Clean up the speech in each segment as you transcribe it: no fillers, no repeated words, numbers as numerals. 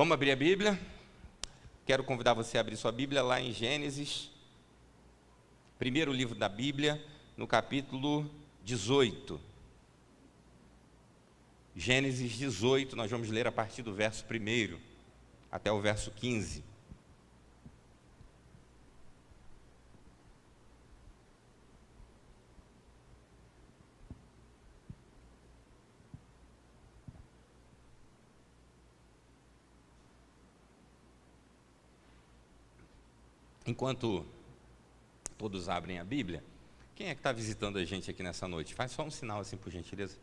Vamos abrir a Bíblia? Quero convidar você a abrir sua Bíblia lá em Gênesis, primeiro livro da Bíblia, no capítulo 18. Gênesis 18, nós vamos ler a partir do verso 1 até o verso 15. Enquanto todos abrem a Bíblia, quem é que está visitando a gente aqui nessa noite? Faz só um sinal assim, por gentileza.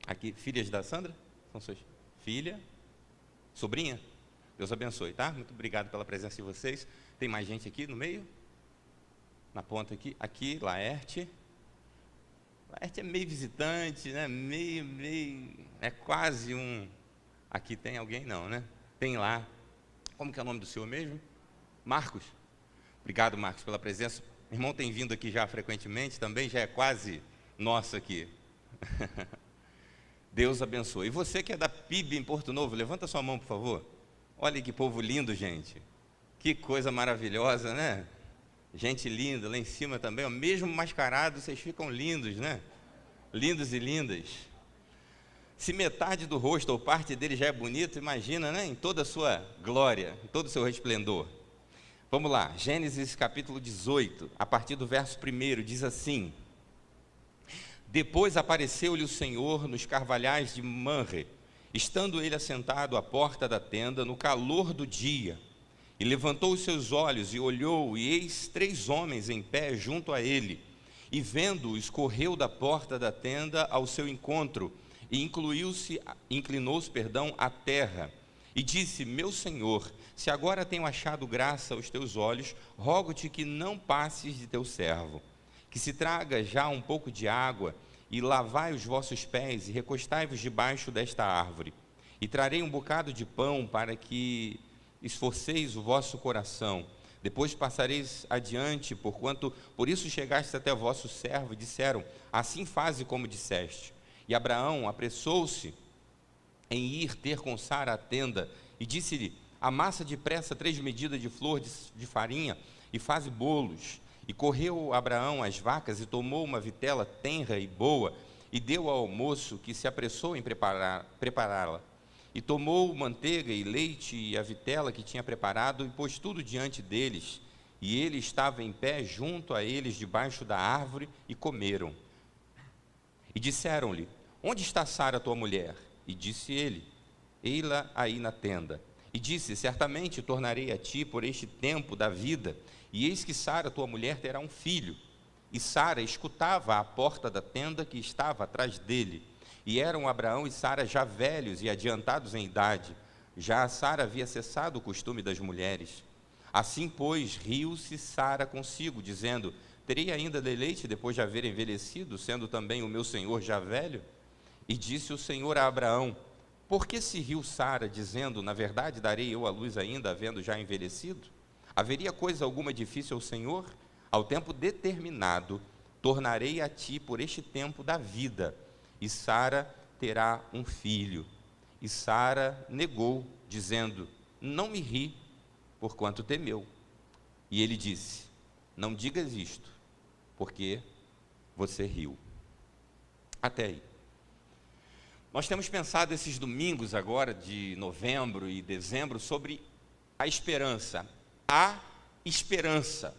Aqui, filhas da Sandra? São suas filha? Sobrinha? Deus abençoe, tá? Muito obrigado pela presença de vocês. Tem mais gente aqui no meio? Na ponta aqui? Aqui, Laerte. Laerte é meio visitante, né? Meio... É quase um... Aqui tem alguém? Não, né? Tem lá. Como que é o nome do senhor mesmo? Marcos. Obrigado, Marcos, pela presença. O irmão tem vindo aqui já frequentemente também, já é quase nosso aqui. Deus abençoe. E você que é da PIB em Porto Novo, levanta sua mão, por favor. Olha que povo lindo, gente. Que coisa maravilhosa, né? Gente linda, lá em cima também, ó. Mesmo mascarados, vocês ficam lindos, né? Lindos e lindas. Se metade do rosto ou parte dele já é bonito, imagina, né? Em toda a sua glória, em todo o seu resplendor. Vamos lá, Gênesis capítulo 18, a partir do verso 1, diz assim: Depois apareceu-lhe o Senhor nos carvalhais de Manre, estando ele assentado à porta da tenda, no calor do dia, e levantou os seus olhos e olhou, e eis 3 homens em pé junto a ele, e vendo-os, correu da porta da tenda ao seu encontro, e inclinou-se, à terra, e disse: Meu Senhor, se agora tenho achado graça aos teus olhos, rogo-te que não passes de teu servo, que se traga já um pouco de água, e lavai os vossos pés, e recostai-vos debaixo desta árvore, e trarei um bocado de pão, para que esforceis o vosso coração, depois passareis adiante, porquanto por isso chegastes até vosso servo, e disseram: Assim faze como disseste. E Abraão apressou-se em ir ter com Sara a tenda, e disse-lhe: Amassa depressa 3 medidas de flor de farinha, e faze bolos. E correu Abraão às vacas, e tomou uma vitela tenra e boa, e deu ao moço, que se apressou em prepará-la. E tomou manteiga e leite, e a vitela que tinha preparado, e pôs tudo diante deles. E ele estava em pé junto a eles, debaixo da árvore, e comeram. E disseram-lhe: Onde está Sara, tua mulher? E disse ele: Ei-la aí na tenda. E disse: Certamente tornarei a ti por este tempo da vida, e eis que Sara, tua mulher, terá um filho. E Sara escutava à porta da tenda que estava atrás dele. E eram Abraão e Sara já velhos e adiantados em idade. Já Sara havia cessado o costume das mulheres. Assim, pois, riu-se Sara consigo, dizendo: Terei ainda deleite depois de haver envelhecido, sendo também o meu senhor já velho? E disse o Senhor a Abraão: Por que se riu Sara, dizendo: Na verdade darei eu a luz ainda, havendo já envelhecido? Haveria coisa alguma difícil ao Senhor? Ao tempo determinado, tornarei a ti por este tempo da vida, e Sara terá um filho. E Sara negou, dizendo: Não me ri, porquanto temeu. E ele disse: Não digas isto, porque você riu. Até aí. Nós temos pensado esses domingos agora, de novembro e dezembro, sobre a esperança. A esperança.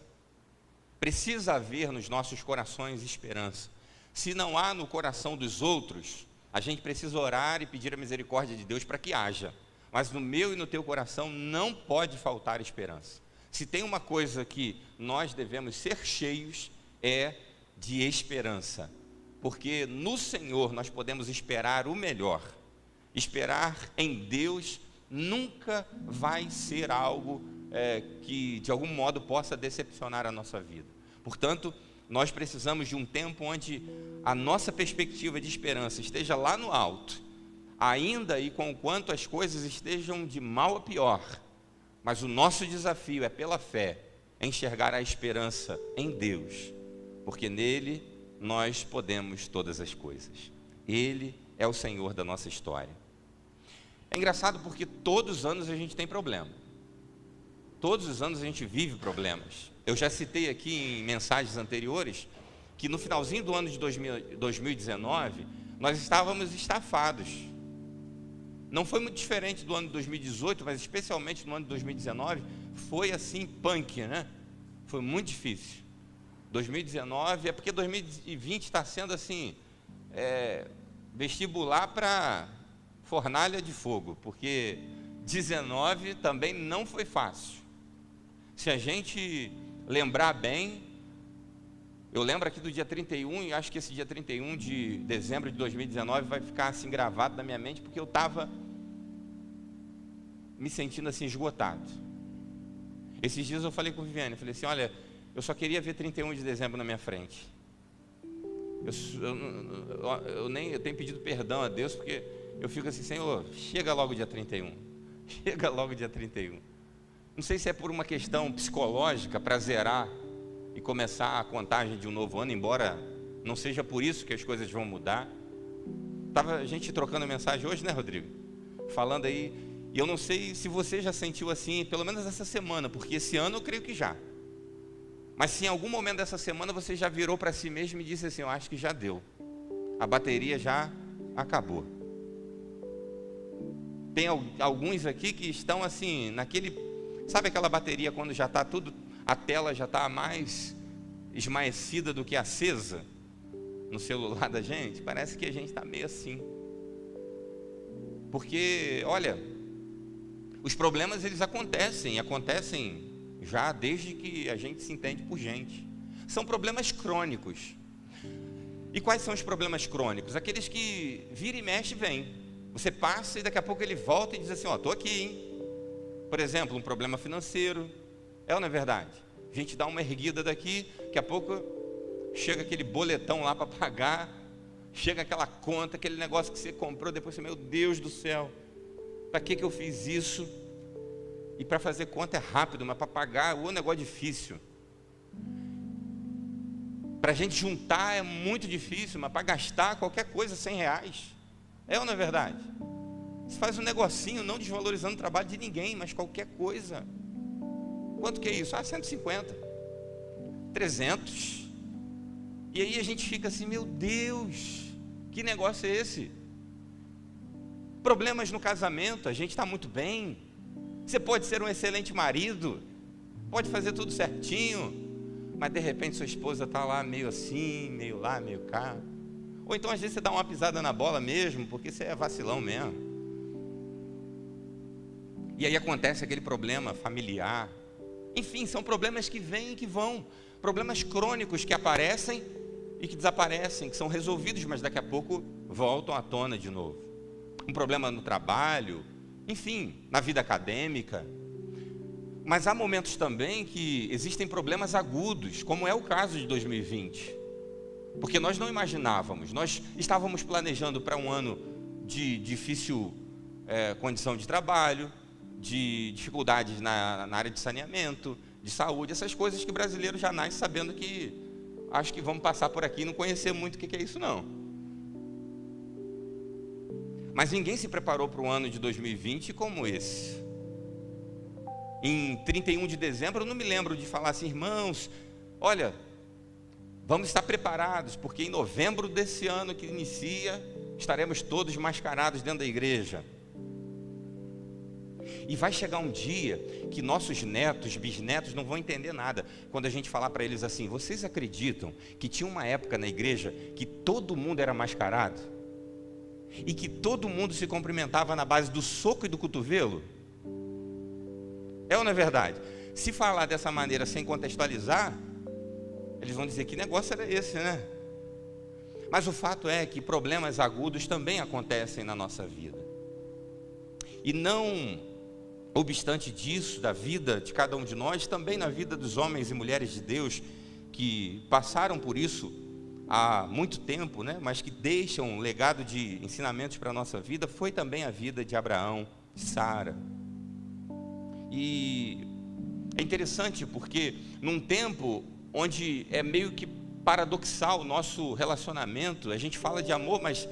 Precisa haver nos nossos corações esperança. Se não há no coração dos outros, a gente precisa orar e pedir a misericórdia de Deus para que haja. Mas no meu e no teu coração não pode faltar esperança. Se tem uma coisa que nós devemos ser cheios, é de esperança. Porque no Senhor nós podemos esperar o melhor. Esperar em Deus nunca vai ser algo que de algum modo possa decepcionar a nossa vida. Portanto, nós precisamos de um tempo onde a nossa perspectiva de esperança esteja lá no alto, ainda e conquanto as coisas estejam de mal a pior. Mas o nosso desafio é, pela fé, enxergar a esperança em Deus, porque nele nós podemos todas as coisas. Ele é o Senhor da nossa história. É engraçado porque todos os anos a gente tem problema. Todos os anos a gente vive problemas. Eu já citei aqui em mensagens anteriores que no finalzinho do ano de 2019, nós estávamos estafados. Não foi muito diferente do ano de 2018, mas especialmente no ano de 2019, foi assim, punk, né? Foi muito difícil. 2019, é porque 2020 está sendo assim, vestibular para fornalha de fogo, porque 19 também não foi fácil. Se a gente lembrar bem, eu lembro aqui do dia 31, e acho que esse dia 31 de dezembro de 2019 vai ficar assim gravado na minha mente, porque eu estava me sentindo assim esgotado. Esses dias eu falei com o Viviane, falei assim, olha, eu só queria ver 31 de dezembro na minha frente. Eu tenho pedido perdão a Deus, porque eu fico assim, Senhor, chega logo dia 31. Chega logo dia 31. Não sei se é por uma questão psicológica, para zerar e começar a contagem de um novo ano, embora não seja por isso que as coisas vão mudar. Estava a gente trocando mensagem hoje, né, Rodrigo? Falando aí, e eu não sei se você já sentiu assim, pelo menos essa semana, porque esse ano eu creio que já. Mas se em algum momento dessa semana você já virou para si mesmo e disse assim, eu acho que já deu. A bateria já acabou. Tem alguns aqui que estão assim, sabe aquela bateria quando já está tudo, a tela já está mais esmaecida do que acesa no celular da gente? Parece que a gente está meio assim. Porque, olha, os problemas eles acontecem já desde que a gente se entende por gente. São problemas crônicos. E quais são os problemas crônicos? Aqueles que vira e mexe vem. Você passa e daqui a pouco ele volta e diz assim, estou aqui, hein? Por exemplo, um problema financeiro. É ou não é verdade? A gente dá uma erguida daqui, daqui a pouco chega aquele boletão lá para pagar, chega aquela conta, aquele negócio que você comprou, depois você, meu Deus do céu, para que eu fiz isso? E para fazer conta é rápido, mas para pagar o negócio é difícil. Para a gente juntar é muito difícil, mas para gastar qualquer coisa, R$100. É ou não é verdade? Você faz um negocinho, não desvalorizando o trabalho de ninguém, mas qualquer coisa. Quanto que é isso? 150, 300. E aí a gente fica assim, meu Deus, que negócio é esse? Problemas no casamento, a gente está muito bem. Você pode ser um excelente marido, pode fazer tudo certinho, mas de repente sua esposa está lá meio assim, meio lá, meio cá. Ou então às vezes você dá uma pisada na bola mesmo, porque você é vacilão mesmo. E aí acontece aquele problema familiar. Enfim, são problemas que vêm e que vão. Problemas crônicos que aparecem e que desaparecem, que são resolvidos, mas daqui a pouco voltam à tona de novo. Um problema no trabalho, enfim, na vida acadêmica. Mas há momentos também que existem problemas agudos, como é o caso de 2020. Porque nós não imaginávamos, nós estávamos planejando para um ano de difícil condição de trabalho, de dificuldades na área de saneamento, de saúde, essas coisas que o brasileiro já nasce sabendo que acho que vamos passar por aqui e não conhecer muito o que é isso não. Mas ninguém se preparou para o ano de 2020 como esse. Em 31 de dezembro, eu não me lembro de falar assim, irmãos, olha, vamos estar preparados, porque em novembro desse ano que inicia, estaremos todos mascarados dentro da igreja. E vai chegar um dia que nossos netos, bisnetos não vão entender nada, quando a gente falar para eles assim, vocês acreditam que tinha uma época na igreja que todo mundo era mascarado? E que todo mundo se cumprimentava na base do soco e do cotovelo? É ou não é verdade? Se falar dessa maneira sem contextualizar, eles vão dizer que negócio era esse, né? Mas o fato é que problemas agudos também acontecem na nossa vida. E não obstante disso, da vida de cada um de nós, também na vida dos homens e mulheres de Deus que passaram por isso há muito tempo, né? Mas que deixam um legado de ensinamentos para a nossa vida, foi também a vida de Abraão, de Sara. E é interessante porque num tempo onde é meio que paradoxal o nosso relacionamento, a gente fala de amor, mas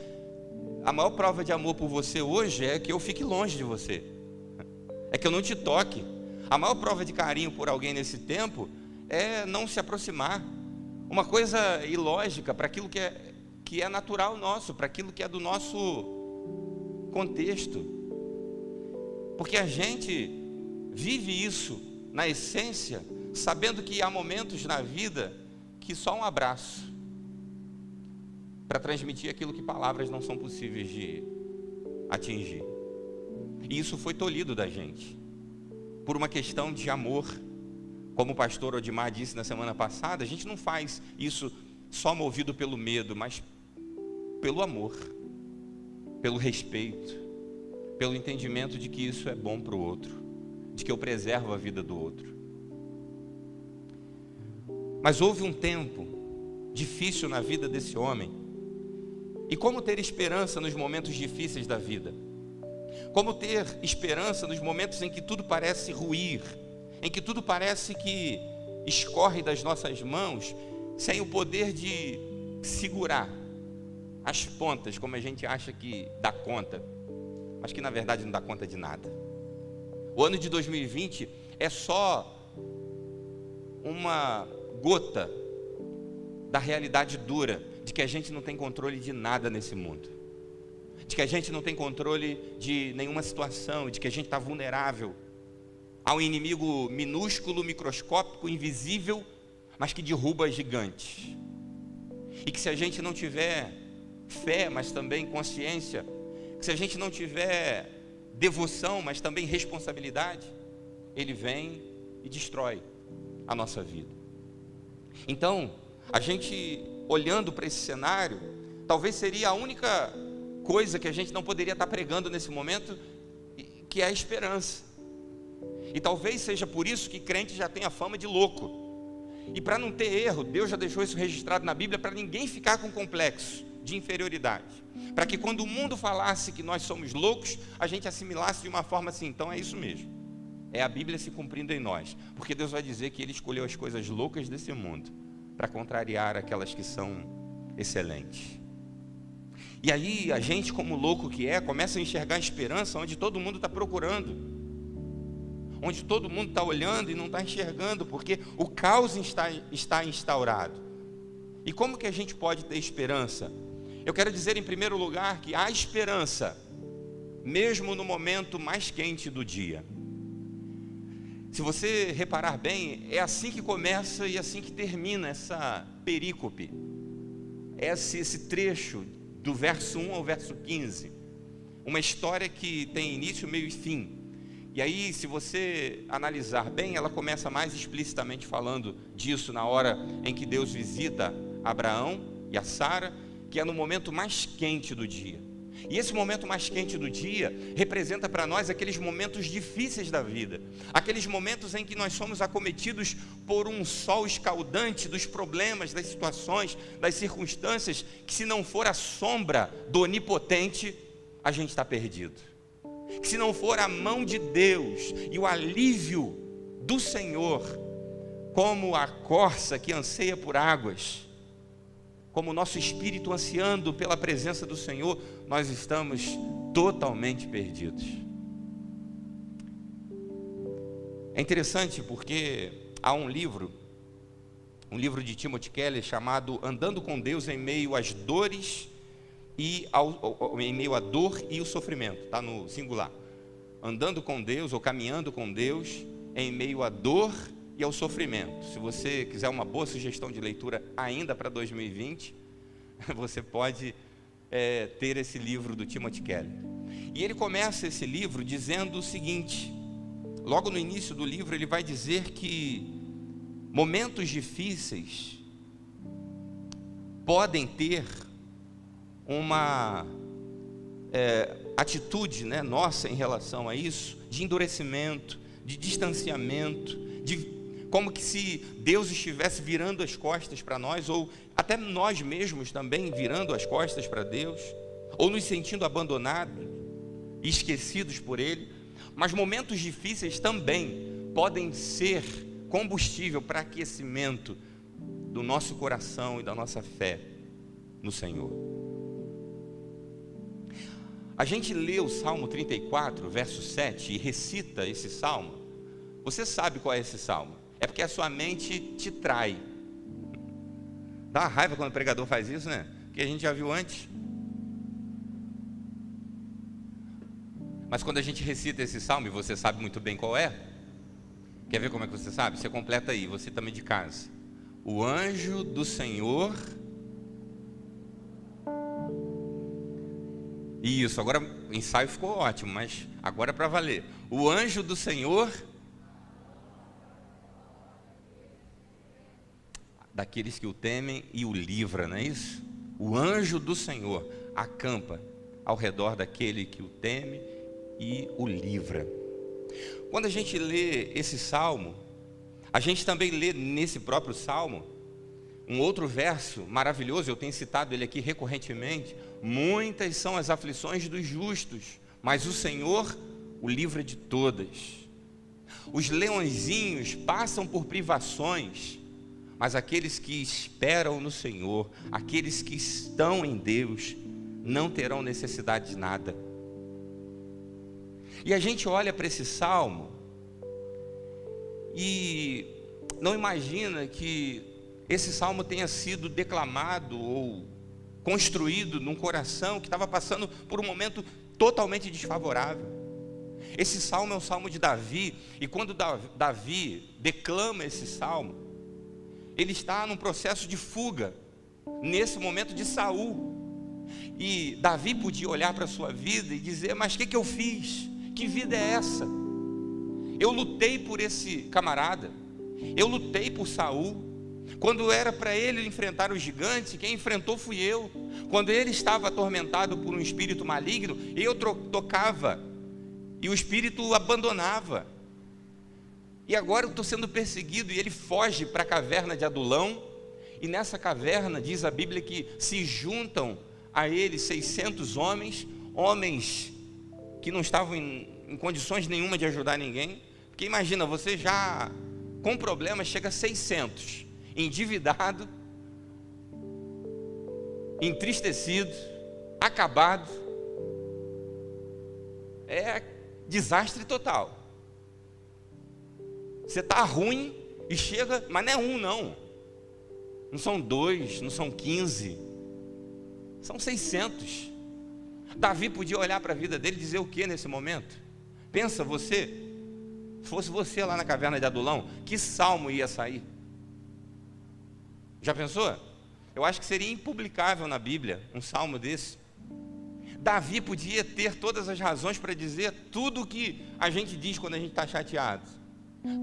a maior prova de amor por você hoje é que eu fique longe de você, é que eu não te toque. A maior prova de carinho por alguém nesse tempo é não se aproximar. Uma coisa ilógica para aquilo que é natural nosso, para aquilo que é do nosso contexto. Porque a gente vive isso na essência, sabendo que há momentos na vida que só um abraço para transmitir aquilo que palavras não são possíveis de atingir. E isso foi tolhido da gente por uma questão de amor. Como o pastor Odimar disse na semana passada, a gente não faz isso só movido pelo medo, mas pelo amor, pelo respeito, pelo entendimento de que isso é bom para o outro, de que eu preservo a vida do outro. Mas houve um tempo difícil na vida desse homem. E como ter esperança nos momentos difíceis da vida? Como ter esperança nos momentos em que tudo parece ruir, em que tudo parece que escorre das nossas mãos, sem o poder de segurar as pontas, como a gente acha que dá conta, mas que na verdade não dá conta de nada. O ano de 2020 é só uma gota da realidade dura de que a gente não tem controle de nada nesse mundo, de que a gente não tem controle de nenhuma situação, de que a gente está vulnerável a um inimigo minúsculo, microscópico, invisível, mas que derruba gigantes. E que se a gente não tiver fé, mas também consciência, que se a gente não tiver devoção, mas também responsabilidade, ele vem e destrói a nossa vida. Então, a gente olhando para esse cenário, talvez seria a única coisa que a gente não poderia estar pregando nesse momento, que é a esperança. E talvez seja por isso que crente já tem a fama de louco. E para não ter erro, Deus já deixou isso registrado na Bíblia, para ninguém ficar com complexo de inferioridade, para que quando o mundo falasse que nós somos loucos, a gente assimilasse de uma forma assim: então é isso mesmo, é a Bíblia se cumprindo em nós, porque Deus vai dizer que Ele escolheu as coisas loucas desse mundo para contrariar aquelas que são excelentes. E aí a gente, como louco que é, começa a enxergar a esperança onde todo mundo está procurando, onde todo mundo está olhando e não está enxergando, porque o caos está instaurado. E como que a gente pode ter esperança? Eu quero dizer, em primeiro lugar, que há esperança, mesmo no momento mais quente do dia. Se você reparar bem, é assim que começa e assim que termina essa perícope, esse trecho do verso 1 ao verso 15, uma história que tem início, meio e fim. E aí, se você analisar bem, ela começa mais explicitamente falando disso na hora em que Deus visita Abraão e a Sara, que é no momento mais quente do dia. E esse momento mais quente do dia representa para nós aqueles momentos difíceis da vida, aqueles momentos em que nós somos acometidos por um sol escaldante dos problemas, das situações, das circunstâncias, que se não for a sombra do Onipotente, a gente está perdido. Que se não for a mão de Deus e o alívio do Senhor, como a corça que anseia por águas, como o nosso espírito ansiando pela presença do Senhor, nós estamos totalmente perdidos. É interessante porque há um livro de Timothy Keller chamado Andando com Deus em meio às dores e em meio à dor e o sofrimento, está no singular. Andando com Deus ou caminhando com Deus em meio à dor e ao sofrimento. Se você quiser uma boa sugestão de leitura ainda para 2020, você pode ter esse livro do Timothy Keller. E ele começa esse livro dizendo o seguinte: logo no início do livro ele vai dizer que momentos difíceis podem ter uma atitude, nossa em relação a isso, de endurecimento, de distanciamento, como que se Deus estivesse virando as costas para nós, ou até nós mesmos também virando as costas para Deus, ou nos sentindo abandonados e esquecidos por Ele. Mas momentos difíceis também podem ser combustível para aquecimento do nosso coração e da nossa fé no Senhor. a gente lê o Salmo 34, verso 7 e recita esse salmo, você sabe qual é esse salmo. É porque a sua mente te trai. Dá uma raiva quando o pregador faz isso, né? Porque a gente já viu antes. Mas quando a gente recita esse salmo, e você sabe muito bem qual é, quer ver como é que você sabe? Você completa aí, você também de casa. O anjo do Senhor... Isso, agora o ensaio ficou ótimo, mas agora é para valer. O anjo do Senhor... daqueles que o temem e o livra, não é isso? O anjo do Senhor acampa ao redor daquele que o teme e o livra. Quando a gente lê esse salmo, a gente também lê nesse próprio salmo um outro verso maravilhoso, eu tenho citado ele aqui recorrentemente. Muitas são as aflições dos justos, mas o Senhor o livra de todas. Os leõezinhos passam por privações, mas aqueles que esperam no Senhor, aqueles que estão em Deus, não terão necessidade de nada. E a gente olha para esse salmo e não imagina que esse salmo tenha sido declamado ou construído num coração que estava passando por um momento totalmente desfavorável. Esse salmo é o salmo de Davi, e quando Davi declama esse salmo, ele está num processo de fuga, nesse momento de Saul. E Davi podia olhar para a sua vida e dizer: mas o que eu fiz? Que vida é essa? Eu lutei por esse camarada, eu lutei por Saul. Quando era para ele enfrentar os gigantes, quem enfrentou fui eu. Quando ele estava atormentado por um espírito maligno, eu tocava e o espírito o abandonava. E agora eu estou sendo perseguido, e ele foge para a caverna de Adulão. E nessa caverna, diz a Bíblia, que se juntam a ele 600 homens que não estavam em condições nenhuma de ajudar ninguém. Porque imagina, você já com problemas chega a 600, endividado, entristecido, acabado. É desastre total. Você está ruim e chega, mas não é um não. Não são 2, não são 15, são 600. Davi podia olhar para a vida dele e dizer o que nesse momento? Pensa fosse você lá na caverna de Adulão, que salmo ia sair? Já pensou? Eu acho que seria impublicável na Bíblia um salmo desse. Davi podia ter todas as razões para dizer tudo o que a gente diz quando a gente está chateado.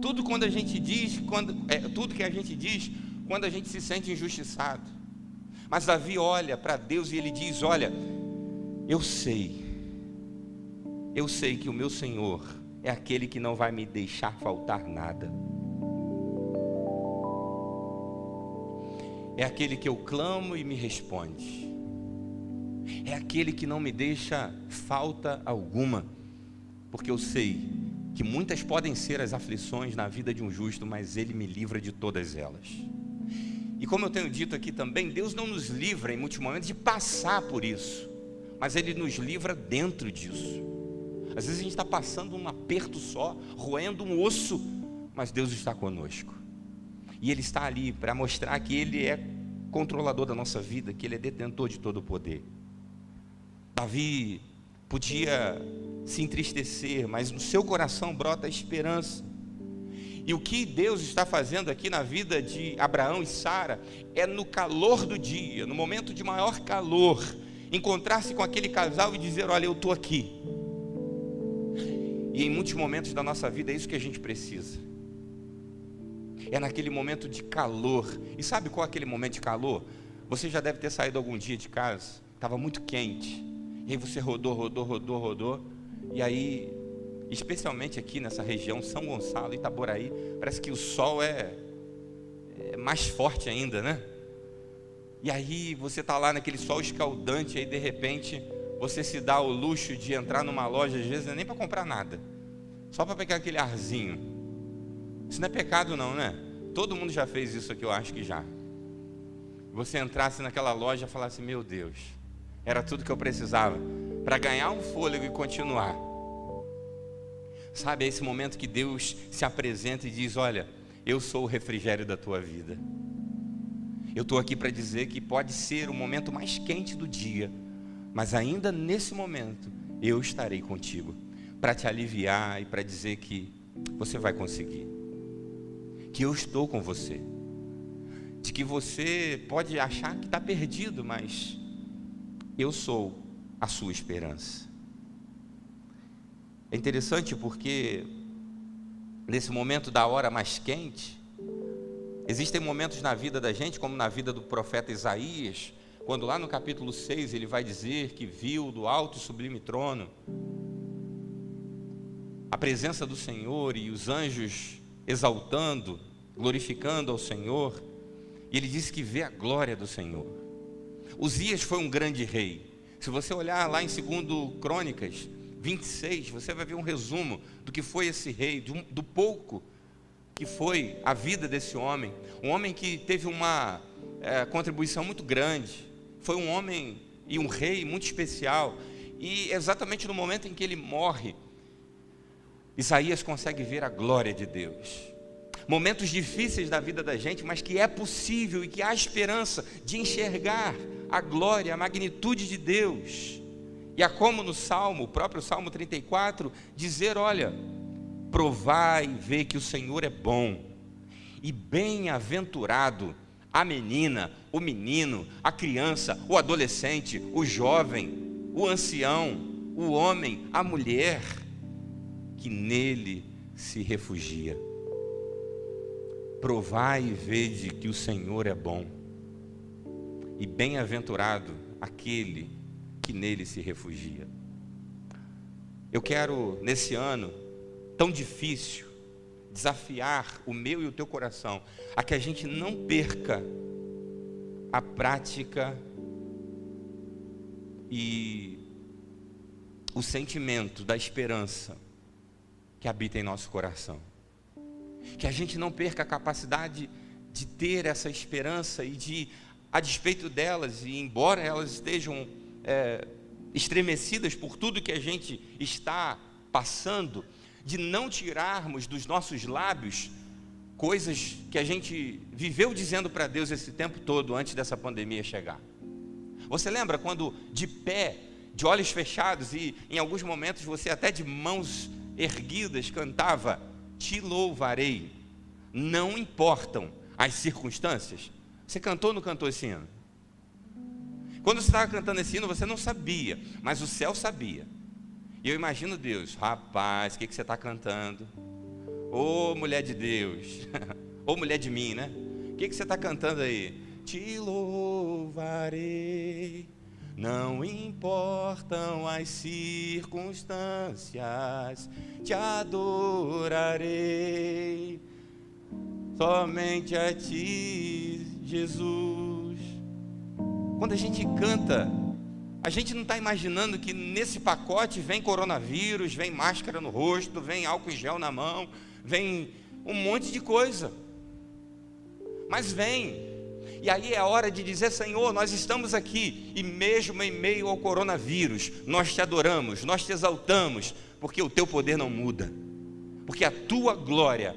Tudo que a gente diz quando a gente se sente injustiçado. Mas Davi olha para Deus e ele diz: olha, eu sei que o meu Senhor é aquele que não vai me deixar faltar nada. É aquele que eu clamo e me responde. É aquele que não me deixa falta alguma. Porque eu sei que muitas podem ser as aflições na vida de um justo, mas Ele me livra de todas elas. E como eu tenho dito aqui também, Deus não nos livra em muitos momentos de passar por isso, mas Ele nos livra dentro disso. Às vezes a gente está passando um aperto só, roendo um osso, mas Deus está conosco. E Ele está ali para mostrar que Ele é controlador da nossa vida, que Ele é detentor de todo o poder. Davi podia se entristecer, mas no seu coração brota a esperança. E o que Deus está fazendo aqui na vida de Abraão e Sara é no calor do dia, no momento de maior calor, encontrar-se com aquele casal e dizer: olha, eu estou aqui. E em muitos momentos da nossa vida é isso que a gente precisa. É naquele momento de calor. E sabe qual é aquele momento de calor? Você já deve ter saído algum dia de casa, estava muito quente, e aí você rodou, e aí, especialmente aqui nessa região, São Gonçalo, Itaboraí, parece que o sol é mais forte ainda, né? E aí você está lá naquele sol escaldante, aí de repente você se dá o luxo de entrar numa loja, às vezes não é nem para comprar nada, só para pegar aquele arzinho. Isso não é pecado não, né? Todo mundo já fez isso aqui, eu acho que já. Você entrasse naquela loja e falasse: meu Deus, era tudo que eu precisava para ganhar um fôlego e continuar. Sabe, é esse momento que Deus se apresenta e diz: olha, eu sou o refrigério da tua vida. Eu estou aqui para dizer que pode ser o momento mais quente do dia, mas ainda nesse momento eu estarei contigo, para te aliviar e para dizer que você vai conseguir, que eu estou com você, de que você pode achar que está perdido, mas eu sou a sua esperança. É interessante porque nesse momento da hora mais quente, existem momentos na vida da gente, como na vida do profeta Isaías, quando lá no capítulo 6 ele vai dizer que viu do alto e sublime trono a presença do Senhor e os anjos exaltando, glorificando ao Senhor, e ele disse que vê a glória do Senhor. Uzias foi um grande rei. Se você olhar lá em 2 Crônicas 26, você vai ver um resumo do que foi esse rei, do pouco que foi a vida desse homem. Um homem que teve uma contribuição muito grande. Foi um homem e um rei muito especial. E exatamente no momento em que ele morre, Isaías consegue ver a glória de Deus. Momentos difíceis da vida da gente, mas que é possível e que há esperança de enxergar a glória, a magnitude de Deus. E há como no Salmo, o próprio Salmo 34, dizer: olha, provai e vê que o Senhor é bom, e bem-aventurado a menina, o menino, a criança, o adolescente, o jovem, o ancião, o homem, a mulher, que nele se refugia. Provai e vede que o Senhor é bom, e bem-aventurado aquele que nele se refugia. Eu quero, nesse ano tão difícil, desafiar o meu e o teu coração a que a gente não perca a prática e o sentimento da esperança que habita em nosso coração. Que a gente não perca a capacidade de ter essa esperança e de, a despeito delas, e embora elas estejam estremecidas por tudo que a gente está passando, de não tirarmos dos nossos lábios coisas que a gente viveu dizendo para Deus esse tempo todo antes dessa pandemia chegar. Você lembra quando de pé, de olhos fechados e em alguns momentos você até de mãos erguidas cantava: te louvarei, não importam as circunstâncias? Você cantou ou não cantou esse hino? Quando você estava cantando esse hino, você não sabia, mas o céu sabia. E eu imagino Deus: rapaz, o que você está cantando? Ô mulher de Deus, ou mulher de mim, né? O que você está cantando aí? Te louvarei, não importam as circunstâncias, te adorarei, somente a ti, Jesus. Quando a gente canta, a gente não está imaginando que nesse pacote vem coronavírus, vem máscara no rosto, vem álcool em gel na mão, vem um monte de coisa. Mas vem. E aí é a hora de dizer: Senhor, nós estamos aqui, e mesmo em meio ao coronavírus, nós te adoramos, nós te exaltamos, porque o teu poder não muda, porque a tua glória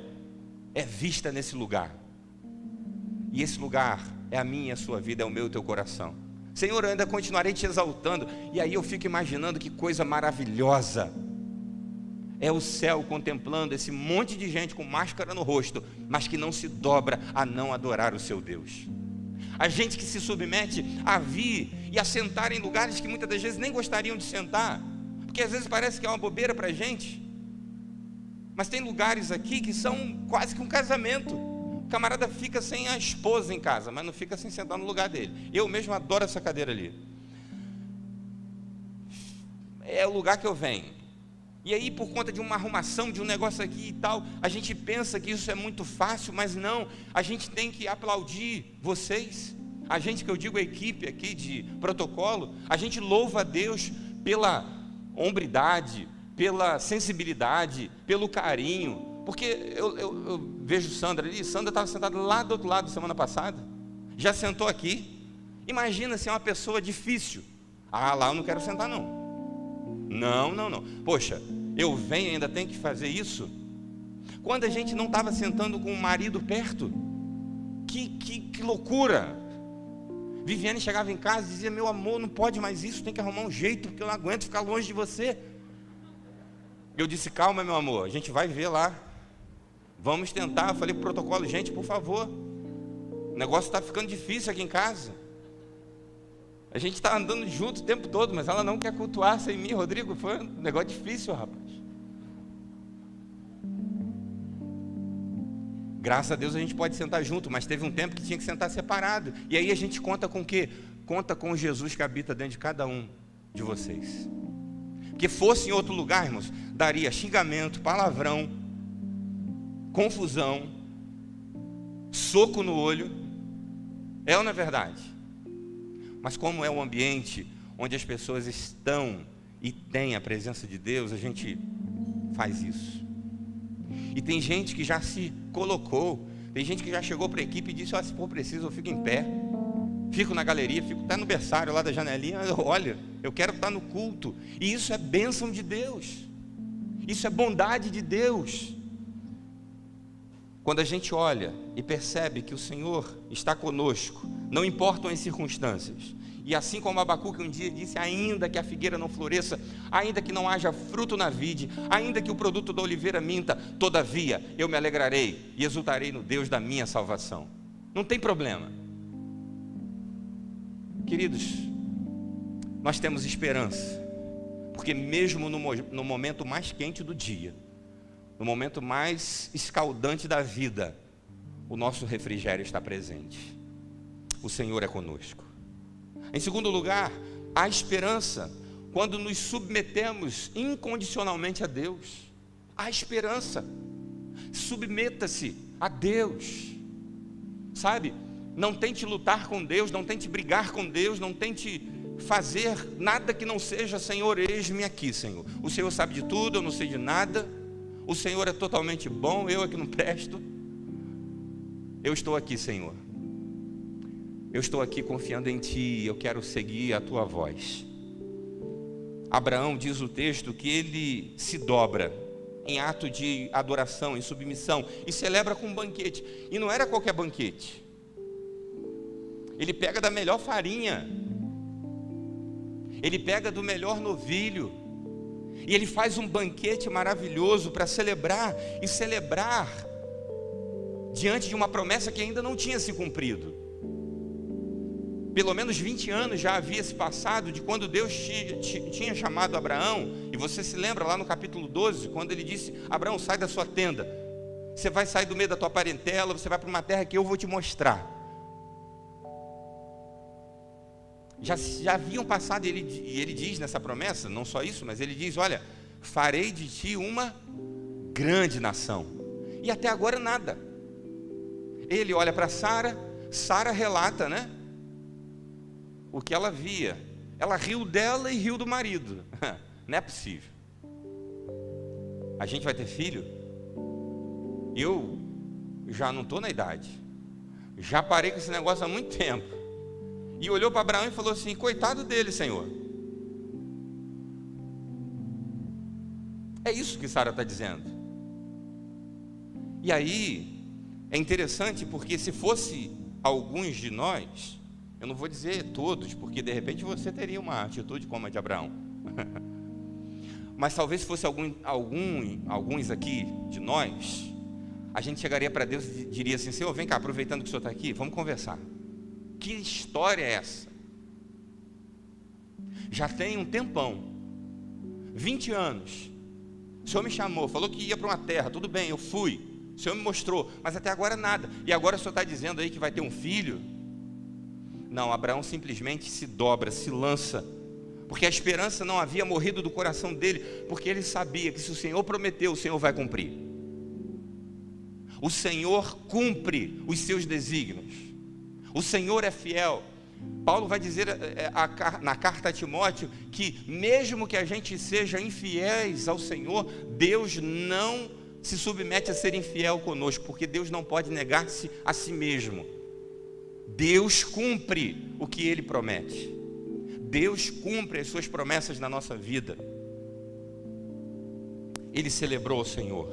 é vista nesse lugar. E esse lugar é a minha e a sua vida, é o meu e o teu coração. Senhor, eu ainda continuarei te exaltando. E aí eu fico imaginando que coisa maravilhosa é o céu contemplando esse monte de gente com máscara no rosto, mas que não se dobra a não adorar o seu Deus. A gente que se submete a vir e a sentar em lugares que muitas das vezes nem gostariam de sentar, porque às vezes parece que é uma bobeira para a gente, mas tem lugares aqui que são quase que um casamento. O camarada fica sem a esposa em casa, mas não fica sem sentar no lugar dele. Eu mesmo adoro essa cadeira ali. É o lugar que eu venho. E aí, por conta de uma arrumação, de um negócio aqui e tal, a gente pensa que isso é muito fácil, mas não. A gente tem que aplaudir vocês. A gente, que eu digo a equipe aqui de protocolo, a gente louva a Deus pela hombridade, pela sensibilidade, pelo carinho. Porque eu vejo Sandra ali. Sandra estava sentada lá do outro lado semana passada, já sentou aqui. Imagina se é uma pessoa difícil. Ah, lá eu não quero sentar não. Não. Poxa, eu venho e ainda tenho que fazer isso? Quando a gente não estava sentando com o marido perto? Que loucura! Viviane chegava em casa e dizia: meu amor, não pode mais isso, tem que arrumar um jeito, porque eu não aguento ficar longe de você. Eu disse: calma, meu amor, a gente vai ver lá, vamos tentar. Eu falei pro protocolo: gente, por favor, o negócio está ficando difícil aqui em casa. A gente está andando junto o tempo todo, mas ela não quer cultuar sem mim. Rodrigo, foi um negócio difícil, rapaz. Graças a Deus a gente pode sentar junto, mas teve um tempo que tinha que sentar separado. E aí a gente conta com o quê? Conta com Jesus que habita dentro de cada um de vocês. Porque fosse em outro lugar, irmãos, daria xingamento, palavrão, confusão, soco no olho. É ou não é verdade? Mas como é um ambiente onde as pessoas estão e têm a presença de Deus, a gente faz isso. E tem gente que já se colocou, tem gente que já chegou para a equipe e disse: se for preciso eu fico em pé, fico na galeria, fico até no berçário lá da janelinha, olha, eu quero estar no culto. E isso é bênção de Deus, isso é bondade de Deus. Quando a gente olha e percebe que o Senhor está conosco, não importam as circunstâncias, e assim como Abacuque um dia disse: ainda que a figueira não floresça, ainda que não haja fruto na vide, ainda que o produto da oliveira minta, todavia eu me alegrarei e exultarei no Deus da minha salvação. Não tem problema. Queridos, nós temos esperança, porque mesmo no momento mais quente do dia, no momento mais escaldante da vida, o nosso refrigério está presente. O Senhor é conosco. Em segundo lugar, há esperança quando nos submetemos incondicionalmente a Deus. Há esperança. Submeta-se a Deus. Sabe? Não tente lutar com Deus, não tente brigar com Deus, não tente fazer nada que não seja: Senhor, eis-me aqui, Senhor. O Senhor sabe de tudo, eu não sei de nada. O Senhor é totalmente bom, eu é que não presto. Eu estou aqui, Senhor. Eu estou aqui confiando em Ti, eu quero seguir a Tua voz. Abraão, diz o texto, que ele se dobra em ato de adoração, em submissão, e celebra com um banquete. E não era qualquer banquete. Ele pega da melhor farinha, ele pega do melhor novilho, e ele faz um banquete maravilhoso para celebrar, e celebrar diante de uma promessa que ainda não tinha se cumprido. Pelo menos 20 anos já havia se passado de quando Deus tinha chamado Abraão. E você se lembra lá no capítulo 12, quando ele disse: Abraão, sai da sua tenda, você vai sair do meio da tua parentela, você vai para uma terra que eu vou te mostrar. Já haviam passado, e ele diz nessa promessa, não só isso, mas ele diz: olha, farei de ti uma grande nação. E até agora nada. Ele olha para Sara, Sara relata, né, o que ela via. Ela riu dela e riu do marido. Não é possível. A gente vai ter filho? Eu já não estou na idade. Já parei com esse negócio há muito tempo. E olhou para Abraão e falou assim: coitado dele, Senhor. É isso que Sara está dizendo. E aí, é interessante porque se fosse alguns de nós, eu não vou dizer todos, porque de repente você teria uma atitude como a de Abraão. Mas talvez fosse alguns aqui de nós, a gente chegaria para Deus e diria assim: Senhor, vem cá, aproveitando que o Senhor está aqui, vamos conversar. Que história é essa? Já tem um tempão, 20 anos, o Senhor me chamou, falou que ia para uma terra, tudo bem, eu fui, o Senhor me mostrou, mas até agora nada. E agora o Senhor está dizendo aí que vai ter um filho? Não, Abraão simplesmente se dobra, se lança, porque a esperança não havia morrido do coração dele, porque ele sabia que se o Senhor prometeu, o Senhor vai cumprir. O Senhor cumpre os seus desígnios, o Senhor é fiel. Paulo vai dizer na carta a Timóteo que mesmo que a gente seja infiéis ao Senhor, Deus não se submete a ser infiel conosco, porque Deus não pode negar-se a si mesmo. Deus cumpre o que Ele promete. Deus cumpre as suas promessas na nossa vida. ele celebrou ao Senhor.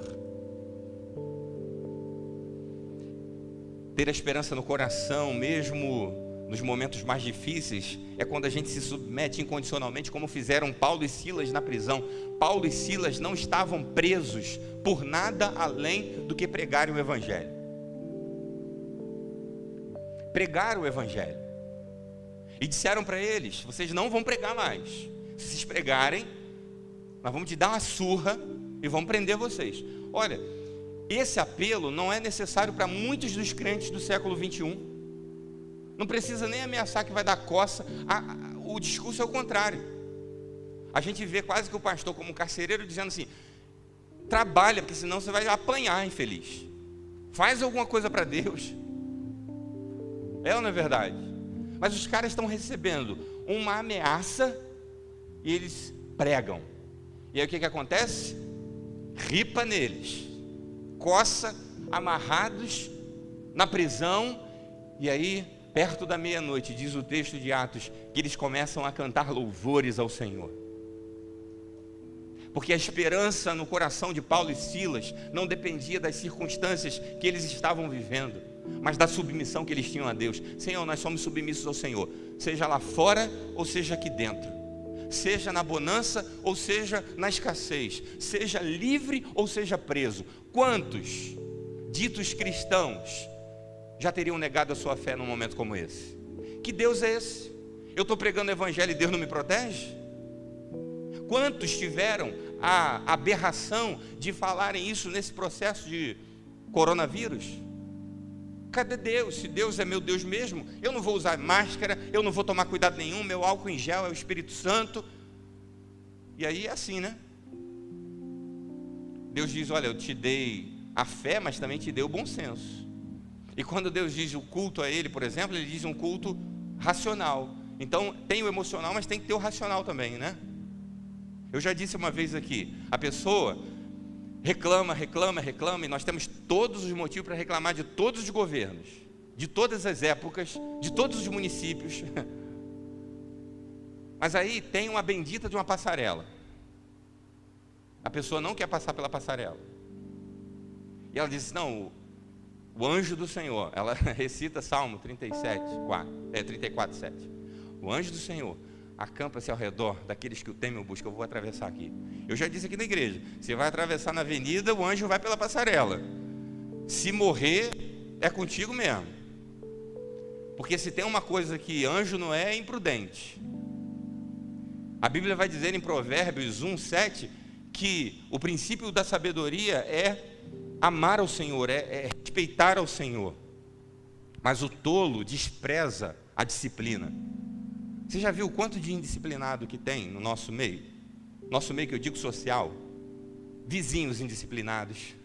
Ter a esperança no coração, mesmo nos momentos mais difíceis, é quando a gente se submete incondicionalmente, como fizeram Paulo e Silas na prisão. Paulo e Silas não estavam presos por nada além do que pregarem o Evangelho. Pregaram o Evangelho. E disseram para eles: vocês não vão pregar mais. Se vocês pregarem, nós vamos te dar uma surra e vamos prender vocês. Olha, esse apelo não é necessário para muitos dos crentes do século 21. Não precisa nem ameaçar que vai dar coça. O discurso é o contrário. A gente vê quase que o pastor como um carcereiro dizendo assim: trabalha, porque senão você vai apanhar, infeliz. Faz alguma coisa para Deus. É ou não é verdade? Mas os caras estão recebendo uma ameaça e eles pregam. E aí o que acontece? Ripa neles, coça, amarrados na prisão. E aí, perto da meia-noite, diz o texto de Atos, que eles começam a cantar louvores ao Senhor. Porque a esperança no coração de Paulo e Silas não dependia das circunstâncias que eles estavam vivendo, mas da submissão que eles tinham a Deus. Senhor, nós somos submissos ao Senhor, seja lá fora ou seja aqui dentro, seja na bonança ou seja na escassez, seja livre ou seja preso. Quantos ditos cristãos já teriam negado a sua fé num momento como esse? Que Deus é esse? Eu estou pregando o Evangelho e Deus não me protege? Quantos tiveram a aberração de falarem isso nesse processo de coronavírus? Cadê Deus? Se Deus é meu Deus mesmo, eu não vou usar máscara, eu não vou tomar cuidado nenhum, meu álcool em gel é o Espírito Santo. E aí é assim, né? Deus diz: olha, eu te dei a fé, mas também te dei o bom senso. E quando Deus diz o culto a Ele, por exemplo, Ele diz um culto racional. Então tem o emocional, mas tem que ter o racional também, né? Eu já disse uma vez aqui, a pessoa reclama, e nós temos todos os motivos para reclamar de todos os governos, de todas as épocas, de todos os municípios. Mas aí tem uma bendita de uma passarela. A pessoa não quer passar pela passarela. E ela diz: não, o anjo do Senhor, ela recita Salmo 34, 7. O anjo do Senhor acampa-se ao redor daqueles que o temem e o buscam. Eu vou atravessar aqui. Eu já disse aqui na igreja: você vai atravessar na avenida, o anjo vai pela passarela. Se morrer, é contigo mesmo. Porque se tem uma coisa que anjo não é imprudente. A Bíblia vai dizer em Provérbios 1:7 que o princípio da sabedoria é amar ao Senhor, é respeitar ao Senhor. Mas o tolo despreza a disciplina. Você já viu o quanto de indisciplinado que tem no nosso meio? Nosso meio que eu digo social. Vizinhos indisciplinados.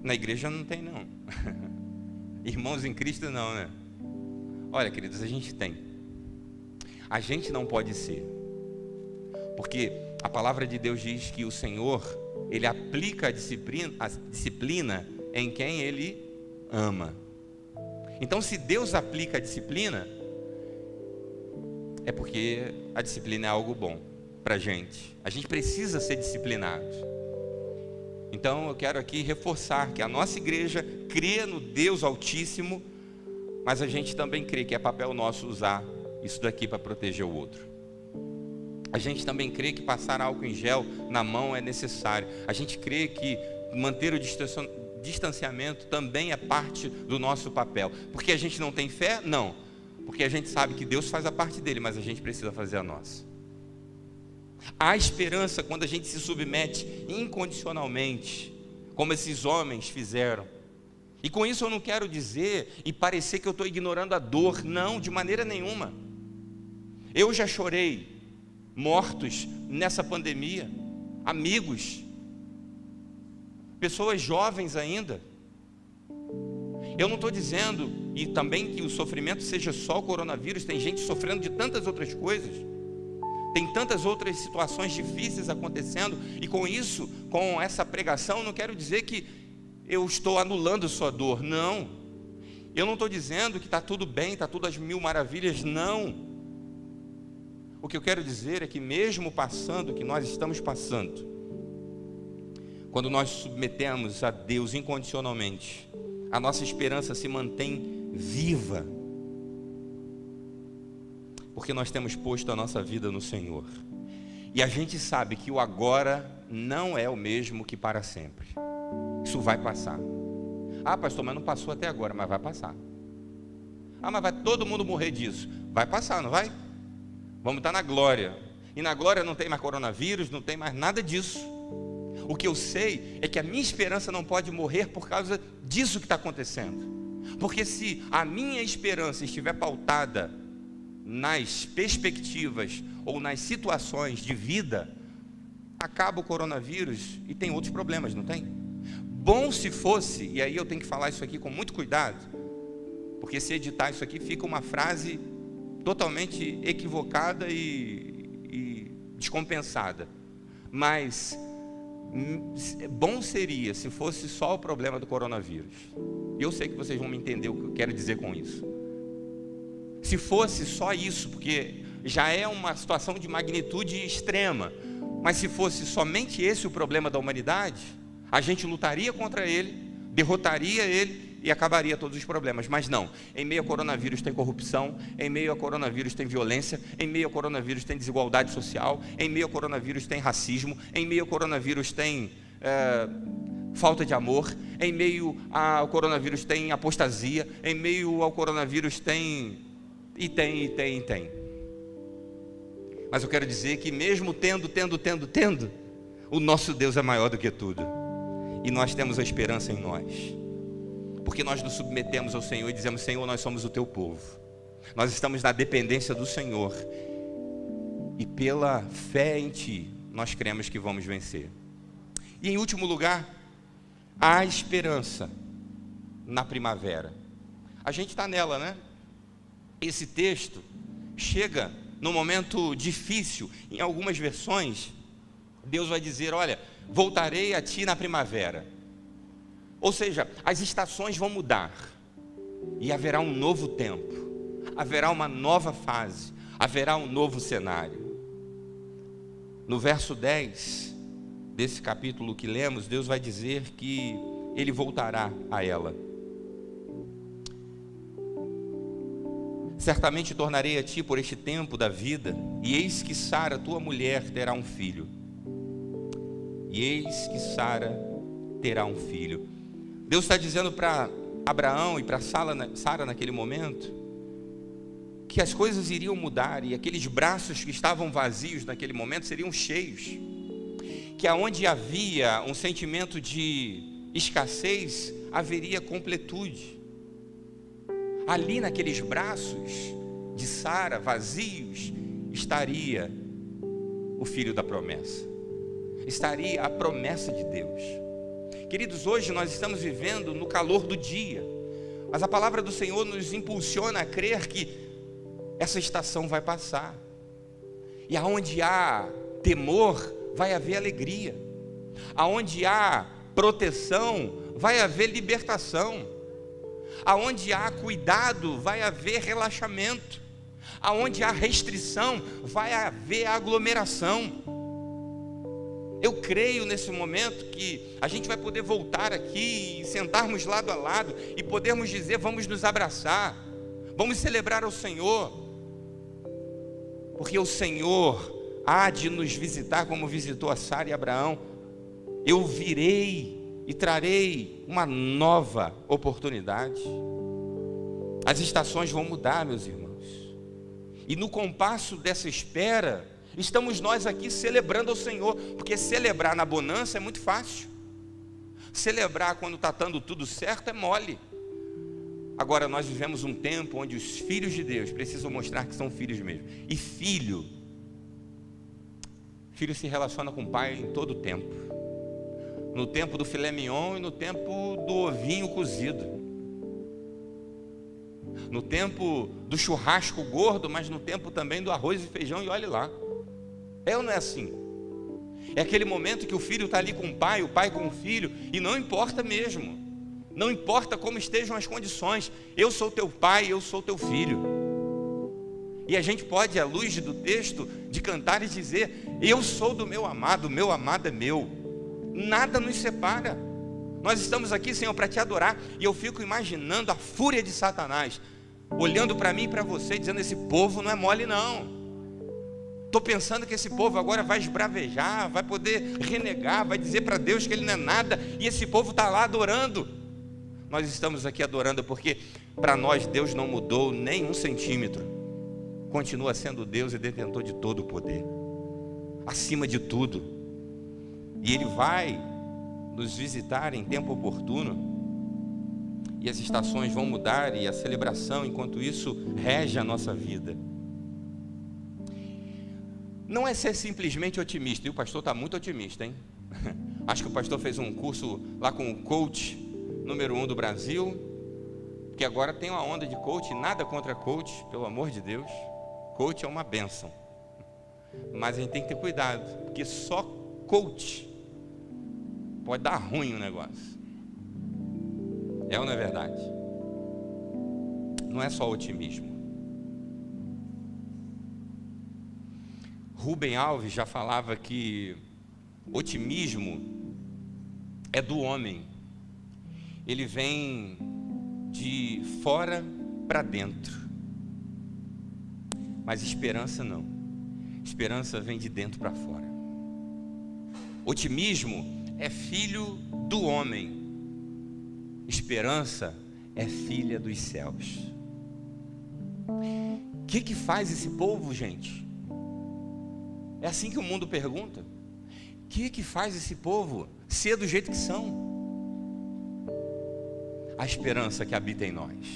Na igreja não tem, não. Irmãos em Cristo não, né? Olha, queridos, a gente tem. A gente não pode ser. Porque a palavra de Deus diz que o Senhor, Ele aplica a disciplina em quem Ele ama. Então, se Deus aplica a disciplina, é porque a disciplina é algo bom para a gente. A gente precisa ser disciplinado. Então, eu quero aqui reforçar que a nossa igreja crê no Deus Altíssimo, mas a gente também crê que é papel nosso usar isso daqui para proteger o outro. A gente também crê que passar álcool em gel na mão é necessário. A gente crê que manter o distanciamento também é parte do nosso papel. Porque a gente não tem fé? Não. Porque a gente sabe que Deus faz a parte dele, mas a gente precisa fazer a nossa. Há esperança quando a gente se submete incondicionalmente, como esses homens fizeram. E com isso eu não quero dizer e parecer que eu estou ignorando a dor. Não, de maneira nenhuma. Eu já chorei mortos nessa pandemia, amigos, pessoas jovens ainda. Eu não estou dizendo, e também que o sofrimento seja só o coronavírus, tem gente sofrendo de tantas outras coisas, tem tantas outras situações difíceis acontecendo, e com isso, com essa pregação, eu não quero dizer que eu estou anulando sua dor, não. Eu não estou dizendo que está tudo bem, está tudo às mil maravilhas, não. O que eu quero dizer é que mesmo passando o que nós estamos passando, quando nós submetemos a Deus incondicionalmente, a nossa esperança se mantém viva, porque nós temos posto a nossa vida no Senhor. E a gente sabe que o agora não é o mesmo que para sempre. Isso vai passar. Ah, pastor, mas não passou até agora, mas vai passar. Ah, mas vai todo mundo morrer disso. Vai passar, não vai? Vamos estar na glória. E na glória não tem mais coronavírus, não tem mais nada disso. O que eu sei é que a minha esperança não pode morrer por causa disso que está acontecendo. Porque se a minha esperança estiver pautada nas perspectivas ou nas situações de vida, acaba o coronavírus e tem outros problemas, não tem? Bom se fosse, e aí eu tenho que falar isso aqui com muito cuidado, porque se editar isso aqui fica uma frase totalmente equivocada e descompensada. Mas bom seria se fosse só o problema do coronavírus. E eu sei que vocês vão me entender o que eu quero dizer com isso. Se fosse só isso, porque já é uma situação de magnitude extrema, mas se fosse somente esse o problema da humanidade, a gente lutaria contra ele, derrotaria ele e acabaria todos os problemas. Mas não, em meio ao coronavírus tem corrupção, em meio ao coronavírus tem violência, em meio ao coronavírus tem desigualdade social, em meio ao coronavírus tem racismo, em meio ao coronavírus tem falta de amor, em meio ao coronavírus tem apostasia, em meio ao coronavírus tem, Mas eu quero dizer que mesmo tendo, o nosso Deus é maior do que tudo. E nós temos a esperança em nós. Porque nós nos submetemos ao Senhor e dizemos: Senhor, nós somos o teu povo. Nós estamos na dependência do Senhor. E pela fé em Ti, nós cremos que vamos vencer. E em último lugar, há esperança na primavera. A gente está nela, né? Esse texto chega num momento difícil. Em algumas versões, Deus vai dizer: olha, voltarei a ti na primavera. Ou seja, as estações vão mudar. E haverá um novo tempo. Haverá uma nova fase. Haverá um novo cenário. No verso 10 desse capítulo que lemos, Deus vai dizer que Ele voltará a ela. Certamente tornarei a ti por este tempo da vida, e eis que Sara, tua mulher, terá um filho. E eis que Sara terá um filho. Deus está dizendo para Abraão e para Sara naquele momento, que as coisas iriam mudar, e aqueles braços que estavam vazios naquele momento seriam cheios. Que aonde havia um sentimento de escassez, haveria completude. Ali naqueles braços de Sara, vazios, estaria o filho da promessa. Estaria a promessa de Deus. Queridos, hoje nós estamos vivendo no calor do dia, mas a palavra do Senhor nos impulsiona a crer que essa estação vai passar. E aonde há temor, vai haver alegria. Aonde há proteção, vai haver libertação. Aonde há cuidado, vai haver relaxamento. Aonde há restrição, vai haver aglomeração. Eu creio nesse momento que a gente vai poder voltar aqui e sentarmos lado a lado e podermos dizer: vamos nos abraçar, vamos celebrar ao Senhor, porque o Senhor há de nos visitar como visitou a Sara e Abraão. Eu virei e trarei uma nova oportunidade. As estações vão mudar, meus irmãos, e no compasso dessa espera, estamos nós aqui celebrando ao Senhor, porque celebrar na bonança é muito fácil. Celebrar quando está dando tudo certo é mole. Agora nós vivemos um tempo onde os filhos de Deus precisam mostrar que são filhos mesmo. E filho se relaciona com o pai em todo o tempo. No tempo do filé mignon e no tempo do ovinho cozido. No tempo do churrasco gordo, mas no tempo também do arroz e feijão, e olhe lá. É ou não é assim? É aquele momento que o filho está ali com o pai com o filho, e não importa mesmo. Não importa como estejam as condições. Eu sou teu pai, eu sou teu filho. E a gente pode, à luz do texto, de cantar e dizer: eu sou do meu amado é meu. Nada nos separa. Nós estamos aqui, Senhor, para te adorar. E eu fico imaginando a fúria de Satanás, olhando para mim e para você, dizendo: esse povo não é mole não. Estou pensando que esse povo agora vai esbravejar, vai poder renegar, vai dizer para Deus que Ele não é nada, e esse povo está lá adorando. Nós estamos aqui adorando porque para nós Deus não mudou nem 1 centímetro. Continua sendo Deus e detentor de todo o poder, acima de tudo. E Ele vai nos visitar em tempo oportuno, e as estações vão mudar, e a celebração, enquanto isso, rege a nossa vida. Não é ser simplesmente otimista, e o pastor está muito otimista, hein? Acho que o pastor fez um curso lá com o coach número 1 do Brasil, que agora tem uma onda de coach. Nada contra coach, pelo amor de Deus. Coach é uma bênção, mas a gente tem que ter cuidado, porque só coach pode dar ruim o negócio. É ou não é verdade? Não é só otimismo. Rubem Alves já falava que otimismo é do homem. Ele vem de fora para dentro. Mas esperança não. Esperança vem de dentro para fora. Otimismo é filho do homem. Esperança é filha dos céus. O que faz esse povo, gente? É assim que o mundo pergunta: o que faz esse povo ser do jeito que são? A esperança que habita em nós,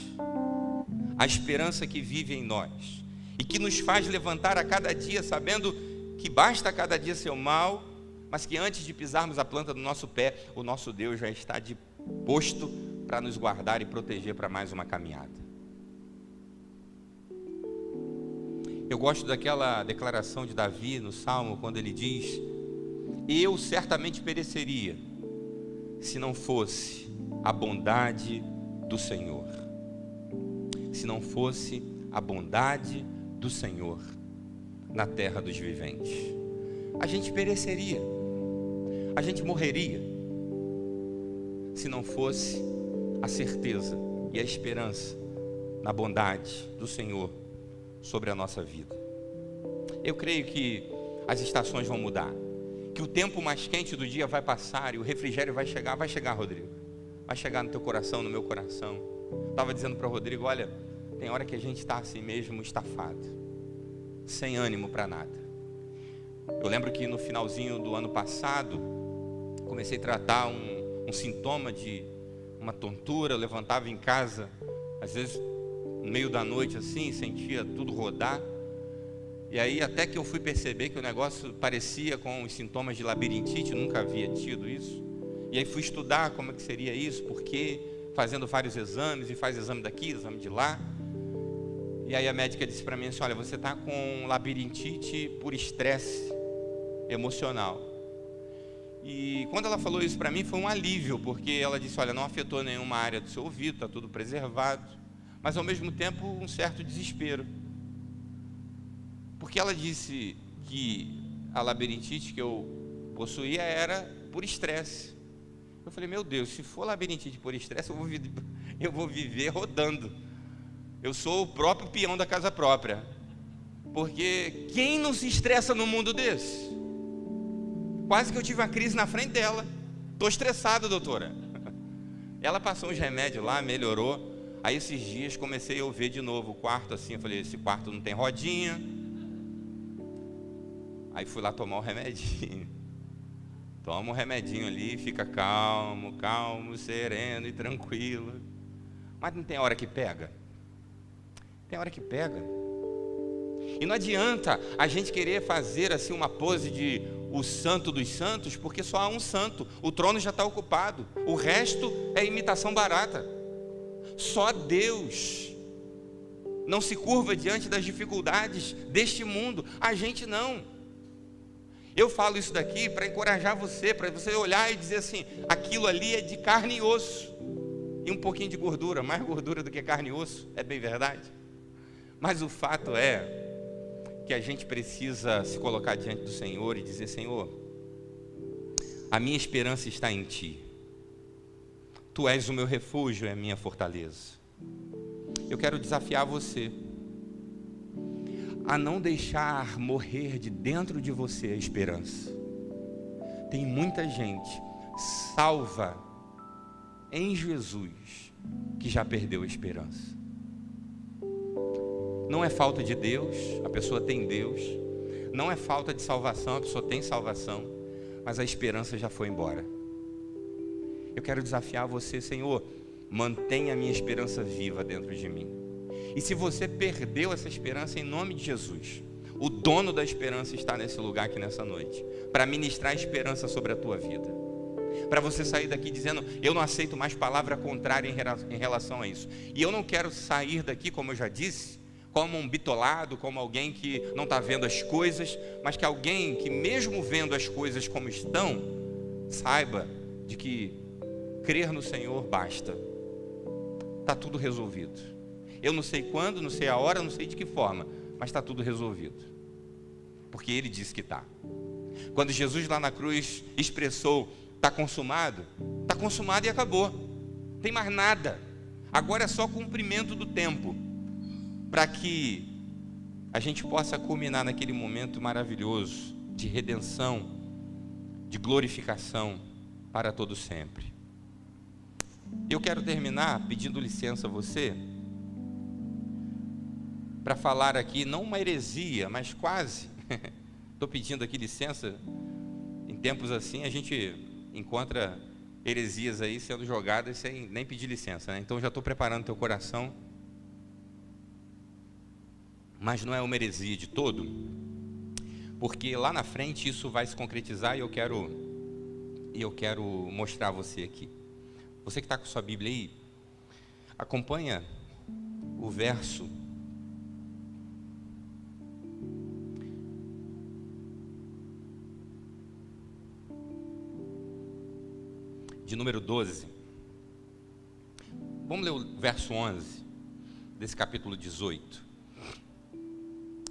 a esperança que vive em nós, e que nos faz levantar a cada dia, sabendo que basta a cada dia ser mal, mas que antes de pisarmos a planta do nosso pé, o nosso Deus já está disposto para nos guardar e proteger para mais uma caminhada. Eu gosto daquela declaração de Davi no Salmo, quando ele diz: eu certamente pereceria se não fosse a bondade do Senhor. Se não fosse a bondade do Senhor na terra dos viventes. A gente pereceria, a gente morreria, se não fosse a certeza e a esperança na bondade do Senhor sobre a nossa vida. Eu creio que as estações vão mudar, que o tempo mais quente do dia vai passar e o refrigério vai chegar, Rodrigo, vai chegar no teu coração, no meu coração. Estava dizendo para o Rodrigo: olha, tem hora que a gente está assim mesmo, estafado, sem ânimo para nada. Eu lembro que no finalzinho do ano passado, comecei a tratar um sintoma de uma tontura. Eu levantava em casa, às vezes no meio da noite assim, sentia tudo rodar. E aí até que eu fui perceber que o negócio parecia com os sintomas de labirintite, nunca havia tido isso. E aí fui estudar como é que seria isso, porque fazendo vários exames, e faz exame daqui, exame de lá. E aí a médica disse para mim assim: olha, você está com labirintite por estresse emocional. E quando ela falou isso para mim, foi um alívio, porque ela disse: olha, não afetou nenhuma área do seu ouvido, está tudo preservado. Mas ao mesmo tempo um certo desespero, porque ela disse que a labirintite que eu possuía era por estresse. Eu falei: meu Deus, se for labirintite por estresse, eu vou viver rodando. Eu sou o próprio peão da casa própria, porque quem não se estressa num mundo desse? Quase que eu tive uma crise na frente dela. Estou estressado, doutora. Ela passou uns remédios lá, melhorou. Aí esses dias comecei a ver de novo o quarto assim. Eu falei: esse quarto não tem rodinha. Aí fui lá tomar um remedinho. Toma um remedinho ali, fica calmo, sereno e tranquilo. Mas não tem hora que pega? Tem hora que pega. E não adianta a gente querer fazer assim uma pose de o santo dos santos, porque só há um santo, o trono já está ocupado, o resto é imitação barata. Só Deus não se curva diante das dificuldades deste mundo, a gente não. Eu falo isso daqui para encorajar você, para você olhar e dizer assim: aquilo ali é de carne e osso, e um pouquinho de gordura, mais gordura do que carne e osso, é bem verdade. Mas o fato é que a gente precisa se colocar diante do Senhor e dizer: Senhor, a minha esperança está em Ti. Tu és o meu refúgio e a minha fortaleza. Eu quero desafiar você a não deixar morrer de dentro de você a esperança. Tem muita gente salva em Jesus que já perdeu a esperança. Não é falta de Deus, a pessoa tem Deus. Não é falta de salvação, a pessoa tem salvação, mas a esperança já foi embora. Eu quero desafiar você: Senhor, mantenha a minha esperança viva dentro de mim. E se você perdeu essa esperança, em nome de Jesus, o dono da esperança está nesse lugar aqui nessa noite, para ministrar esperança sobre a tua vida, para você sair daqui dizendo: eu não aceito mais palavra contrária em relação a isso. E eu não quero sair daqui, como eu já disse, como um bitolado, como alguém que não está vendo as coisas, mas que alguém que, mesmo vendo as coisas como estão, saiba de que crer no Senhor basta. Está tudo resolvido. Eu não sei quando, não sei a hora, não sei de que forma, mas está tudo resolvido, porque Ele disse que está. Quando Jesus lá na cruz expressou: está consumado e acabou, não tem mais nada, agora é só cumprimento do tempo, para que a gente possa culminar naquele momento maravilhoso de redenção, de glorificação para todo sempre. Eu quero terminar pedindo licença a você, para falar aqui, não uma heresia, mas quase. Estou pedindo aqui licença. Em tempos assim, a gente encontra heresias aí sendo jogadas sem nem pedir licença, né? Então já estou preparando teu coração. Mas não é uma heresia de todo, porque lá na frente isso vai se concretizar, e eu quero mostrar a você aqui. Você que está com sua Bíblia aí, acompanha o verso de número 12. Vamos ler o verso 11 desse capítulo 18.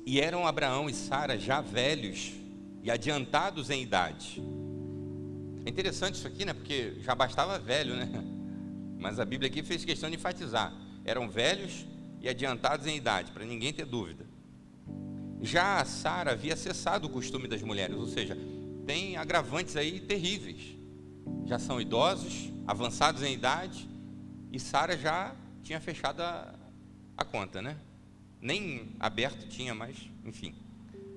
E eram Abraão e Sara já velhos e adiantados em idade. É interessante isso aqui, né? Porque já bastava velho, né? Mas a Bíblia aqui fez questão de enfatizar: eram velhos e adiantados em idade, para ninguém ter dúvida. Já a Sara havia cessado o costume das mulheres, ou seja, tem agravantes aí terríveis. Já são idosos, avançados em idade, e Sara já tinha fechado a conta, né? Nem aberto tinha mais, enfim,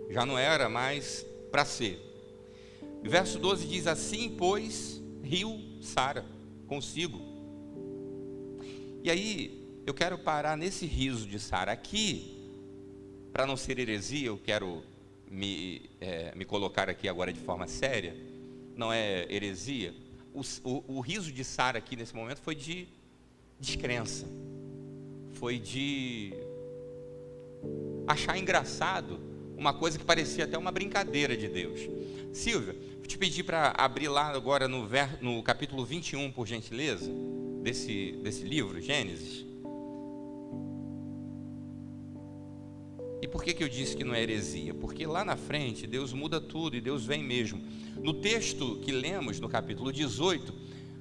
já não era mais para ser. O verso 12 diz: assim, pois, riu Sara consigo. E aí, eu quero parar nesse riso de Sara aqui, para não ser heresia. Eu quero me colocar aqui agora de forma séria, não é heresia. O riso de Sara aqui nesse momento foi de descrença, foi de achar engraçado uma coisa que parecia até uma brincadeira de Deus. Silvia, vou te pedir para abrir lá agora no capítulo 21, por gentileza, desse livro, Gênesis. E por que eu disse que não é heresia? Porque lá na frente Deus muda tudo, e Deus vem mesmo. No texto que lemos, no capítulo 18,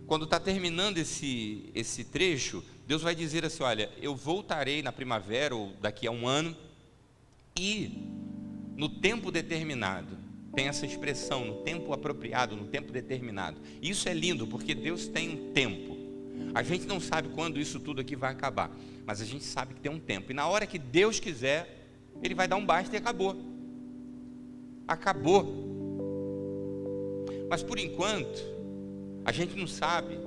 quando está terminando esse trecho, Deus vai dizer assim: olha, eu voltarei na primavera, ou daqui a um ano, e no tempo determinado. Tem essa expressão, no tempo apropriado, no tempo determinado. Isso é lindo, porque Deus tem um tempo. A gente não sabe quando isso tudo aqui vai acabar, mas a gente sabe que tem um tempo. E na hora que Deus quiser, Ele vai dar um basta e acabou. Acabou. Mas por enquanto, a gente não sabe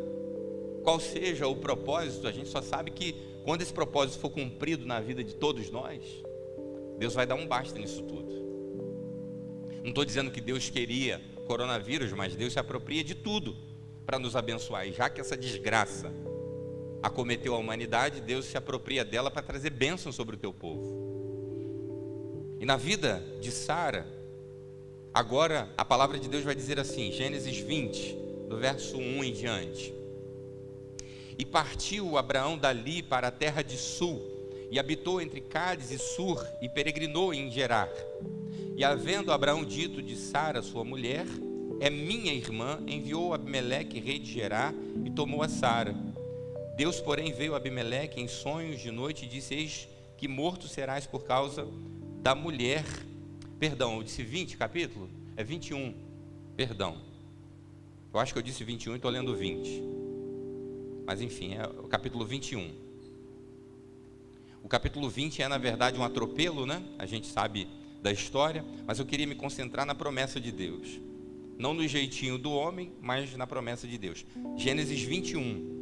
qual seja o propósito. A gente só sabe que quando esse propósito for cumprido na vida de todos nós, Deus vai dar um basta nisso tudo. Não estou dizendo que Deus queria coronavírus, mas Deus se apropria de tudo para nos abençoar. E já que essa desgraça acometeu a humanidade, Deus se apropria dela para trazer bênção sobre o teu povo. E na vida de Sara, agora a palavra de Deus vai dizer assim, Gênesis 20, do verso 1 em diante: e partiu Abraão dali para a terra de Sul, e habitou entre Cádiz e Sur, e peregrinou em Gerar. E havendo Abraão dito de Sara, sua mulher, é minha irmã, enviou Abimeleque, rei de Gerar, e tomou a Sara. Deus, porém, veio a Abimeleque em sonhos de noite e disse: eis que morto serás por causa da mulher. Perdão, eu disse 20 capítulo? É 21, perdão. Eu acho que eu disse 21 e estou lendo 20. Mas enfim, é o capítulo 21. O capítulo 20 é, na verdade, um atropelo, né? A gente sabe da história, mas eu queria me concentrar na promessa de Deus. Não no jeitinho do homem, mas na promessa de Deus. Gênesis 21.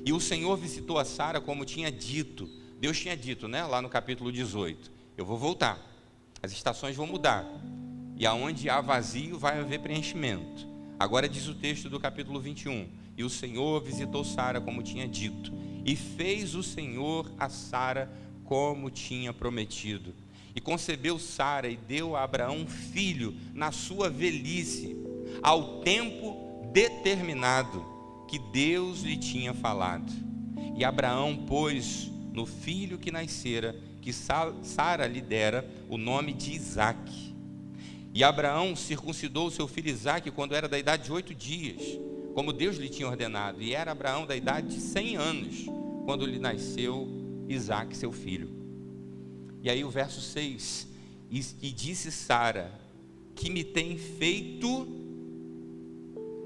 E o Senhor visitou a Sara como tinha dito. Deus tinha dito, né? Lá no capítulo 18. Eu vou voltar. As estações vão mudar. E aonde há vazio vai haver preenchimento. Agora diz o texto do capítulo 21. E o Senhor visitou Sara como tinha dito. E fez o Senhor a Sara como tinha prometido. E concebeu Sara e deu a Abraão um filho na sua velhice, ao tempo determinado que Deus lhe tinha falado. E Abraão pôs no filho que nascera, que Sara lhe dera, o nome de Isaque. E Abraão circuncidou o seu filho Isaque quando era da idade de 8 dias, como Deus lhe tinha ordenado. E era Abraão da idade de 100 anos, quando lhe nasceu Isaque, seu filho. E aí o verso 6, e disse Sara, que me tem feito,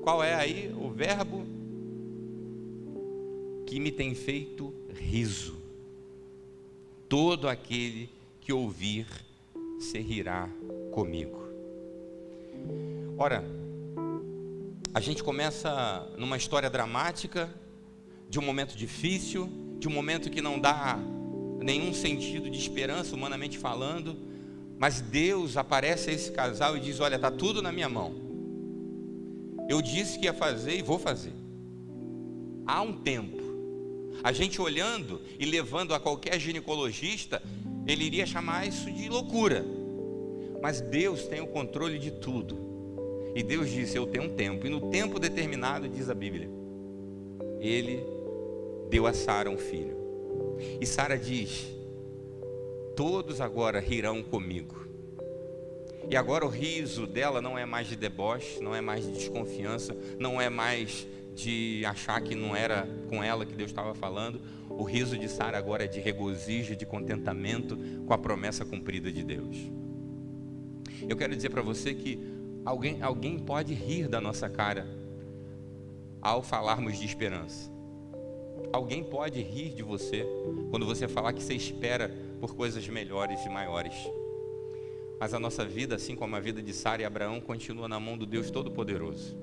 qual é aí o verbo? Que me tem feito riso. Todo aquele que ouvir se rirá comigo. Ora, a gente começa numa história dramática, de um momento difícil, de um momento que não dá nenhum sentido de esperança, humanamente falando, mas Deus aparece a esse casal e diz: olha, está tudo na minha mão. Eu disse que ia fazer e vou fazer. Há um tempo. A gente olhando e levando a qualquer ginecologista, ele iria chamar isso de loucura. Mas Deus tem o controle de tudo. E Deus disse: eu tenho um tempo. E no tempo determinado, diz a Bíblia, Ele deu a Sara um filho. E Sara diz: todos agora rirão comigo. E agora o riso dela não é mais de deboche, não é mais de desconfiança, não é mais de achar que não era com ela que Deus estava falando. O riso de Sara agora é de regozijo, de contentamento com a promessa cumprida de Deus. Eu quero dizer para você que alguém pode rir da nossa cara ao falarmos de esperança. Alguém pode rir de você quando você falar que você espera por coisas melhores e maiores. Mas a nossa vida, assim como a vida de Sara e Abraão, continua na mão do Deus Todo-Poderoso.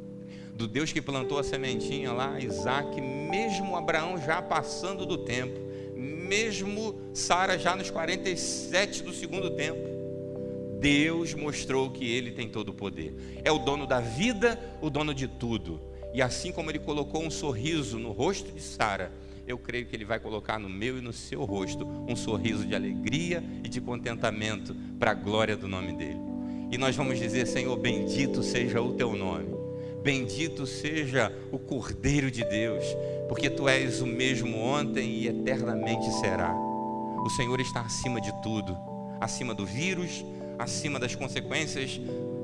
Do Deus que plantou a sementinha lá, Isaque, mesmo Abraão já passando do tempo, mesmo Sara já nos 47 do segundo tempo, Deus mostrou que Ele tem todo o poder. É o dono da vida, o dono de tudo. E assim como Ele colocou um sorriso no rosto de Sara, eu creio que Ele vai colocar no meu e no seu rosto um sorriso de alegria e de contentamento para a glória do nome dEle. E nós vamos dizer: Senhor, bendito seja o Teu nome, bendito seja o Cordeiro de Deus, porque Tu és o mesmo ontem e eternamente será. O Senhor está acima de tudo, acima do vírus, acima das consequências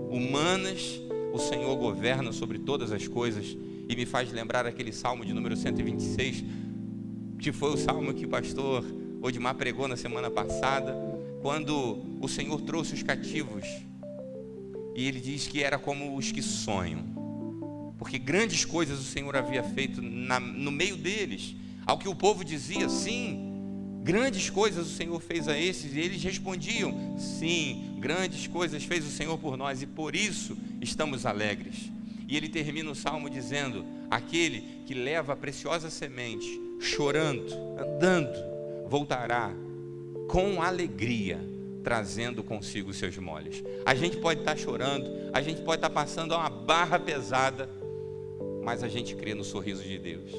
humanas. O Senhor governa sobre todas as coisas. E me faz lembrar aquele salmo de número 126, que foi o salmo que o pastor Odimar pregou na semana passada, quando o Senhor trouxe os cativos, e ele diz que era como os que sonham, porque grandes coisas o Senhor havia feito no meio deles, ao que o povo dizia: sim, grandes coisas o Senhor fez a esses, e eles respondiam: sim, grandes coisas fez o Senhor por nós, e por isso estamos alegres. E ele termina o salmo dizendo: aquele que leva a preciosa semente, chorando, andando, voltará com alegria, trazendo consigo os seus molhos. A gente pode estar chorando, a gente pode estar passando uma barra pesada, mas a gente crê no sorriso de Deus.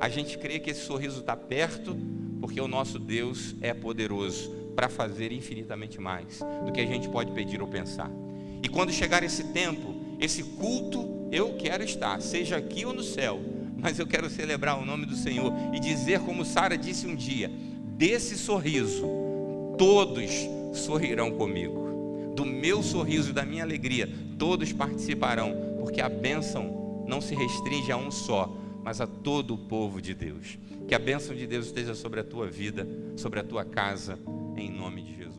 A gente crê que esse sorriso está perto, porque o nosso Deus é poderoso para fazer infinitamente mais do que a gente pode pedir ou pensar. E quando chegar esse tempo, esse culto, eu quero estar, seja aqui ou no céu, mas eu quero celebrar o nome do Senhor e dizer como Sara disse um dia: desse sorriso, todos sorrirão comigo. Do meu sorriso e da minha alegria, todos participarão, porque a bênção não se restringe a um só, mas a todo o povo de Deus. Que a bênção de Deus esteja sobre a tua vida, sobre a tua casa, em nome de Jesus.